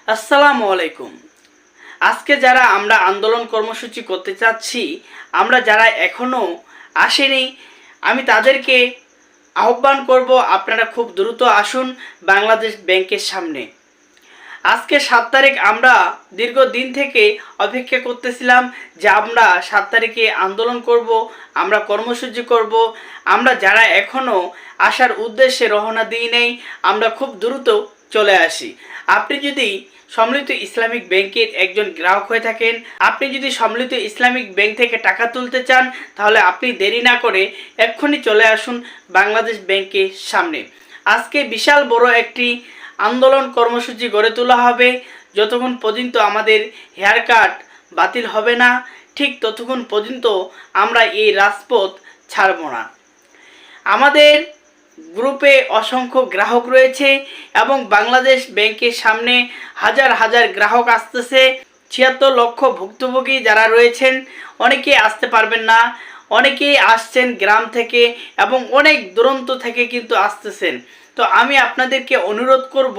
আসসালামু আলাইকুম। আজকে যারা আমরা আন্দোলন কর্মসূচি করতে চাচ্ছি, আমরা যারা এখনো আসেনি, আমি তাদেরকে আহ্বান করব, আপনারা খুব দ্রুত আসুন বাংলাদেশ ব্যাংকের সামনে। আজকে 7 তারিখ আমরা দীর্ঘদিন থেকে অপেক্ষা করতেছিলাম যে আমরা 7 তারিখে আন্দোলন করব, আমরা কর্মসূচি করব। আমরা যারা এখনো আসার উদ্দেশ্যে রওনা দিই নাই, আমরা খুব দ্রুত চলে আসি। আপনি যদি সম্মিলিত ইসলামিক ব্যাংকের একজন গ্রাহক হয়ে থাকেন, আপনি যদি সম্মিলিত ইসলামিক ব্যাংক থেকে টাকা তুলতে চান, তাহলে আপনি দেরি না করে এক্ষুনি চলে আসুন বাংলাদেশ ব্যাংকের সামনে। আজকে বিশাল বড় একটি আন্দোলন কর্মসূচি গড়ে তোলা হবে। যতক্ষণ পর্যন্ত আমাদের হেয়ার কাট বাতিল হবে না, ঠিক ততক্ষণ পর্যন্ত আমরা এই রাজপথ ছাড়ব না। আমাদের গ্রুপে অসংখ্য গ্রাহক রয়েছে এবং বাংলাদেশ ব্যাংকের সামনে হাজার হাজার গ্রাহক আসতেছে। ৭৬ লক্ষ ভুক্তভোগী যারা রয়েছেন, অনেকেই আসতে পারবেন না, অনেকেই আসছেন গ্রাম থেকে এবং অনেক দূরান্ত থেকে কিন্তু আসতেছেন। তো আমি আপনাদেরকে অনুরোধ করব,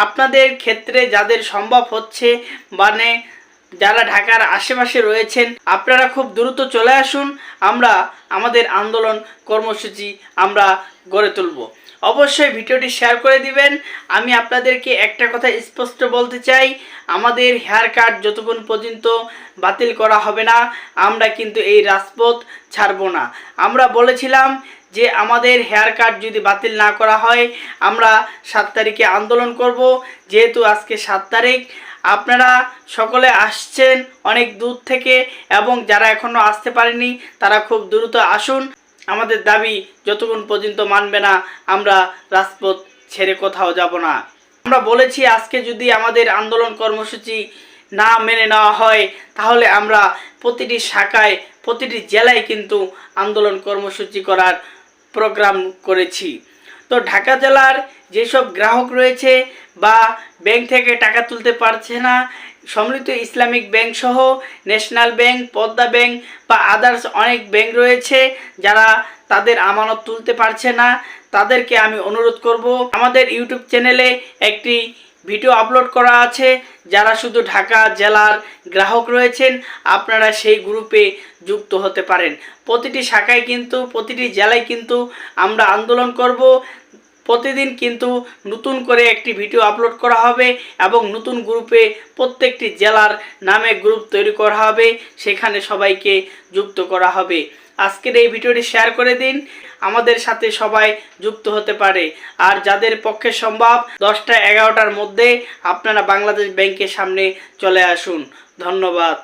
আপনাদের ক্ষেত্রে যাদের সম্ভব হচ্ছে, মানে যারা ঢাকার আশেপাশে রয়েছেন, আপনারা খুব দ্রুত চলে আসুন। আমরা আমাদের আন্দোলন কর্মসূচি আমরা গড়ে তুলব। অবশ্যই ভিডিওটি শেয়ার করে দিবেন। আমি আপনাদেরকে একটা কথা স্পষ্ট বলতে চাই, আমাদের হেয়ার কাট যতক্ষণ পর্যন্ত বাতিল করা হবে না, আমরা কিন্তু এই রাজপথ ছাড়ব না। আমরা বলেছিলাম যে আমাদের হেয়ার কাট যদি বাতিল না করা হয়, আমরা 7 তারিখে আন্দোলন করব। যেহেতু আজকে 7 তারিখ, আপনারা সকলে আসছেন অনেক দূর থেকে এবং যারা এখনও আসতে পারেনি তারা খুব দ্রুত আসুন। আমাদের দাবি যতক্ষণ পর্যন্ত মানবে না, আমরা রাজপথ ছেড়ে কোথাও যাব না। আমরা বলেছি আজকে যদি আমাদের আন্দোলন কর্মসূচি না মেনে নেওয়া হয়, তাহলে আমরা প্রতিটি শাখায়, প্রতিটি জেলায় কিন্তু আন্দোলন কর্মসূচি করার প্রোগ্রাম করেছি। তো ঢাকা জেলার যেসব গ্রাহক রয়েছে বা ব্যাংক থেকে টাকা তুলতে পারছে না, সম্মিলিত ইসলামিক ব্যাংক সহ ন্যাশনাল ব্যাংক, পদ্মা ব্যাংক বা আদার্স অনেক ব্যাংক রয়েছে, যারা তাদের আমানত তুলতে পারছে না, তাদেরকে আমি অনুরোধ করব, আমাদের ইউটিউব চ্যানেলে একটি ভিডিও আপলোড করা আছে। যারা শুধু ঢাকা জেলার গ্রাহক রয়েছেন, আপনারা সেই গ্রুপে যুক্ত হতে পারেন। প্রতিটি শাখায় কিন্তু, প্রতিটি জেলায় কিন্তু আমরা আন্দোলন করব। প্রতিদিন কিন্তু নতুন করে একটি ভিডিও আপলোড করা হবে এবং নতুন গ্রুপে প্রত্যেকটি জেলার নামে গ্রুপ তৈরি করা হবে, সেখানে সবাইকে যুক্ত করা হবে। আজকের এই ভিডিওটি শেয়ার করে দিন, আমাদের সাথে সবাই যুক্ত হতে পারে। আর যাদের পক্ষে সম্ভব 10টা 11টার মধ্যে আপনারা বাংলাদেশ ব্যাংকের সামনে চলে আসুন। ধন্যবাদ।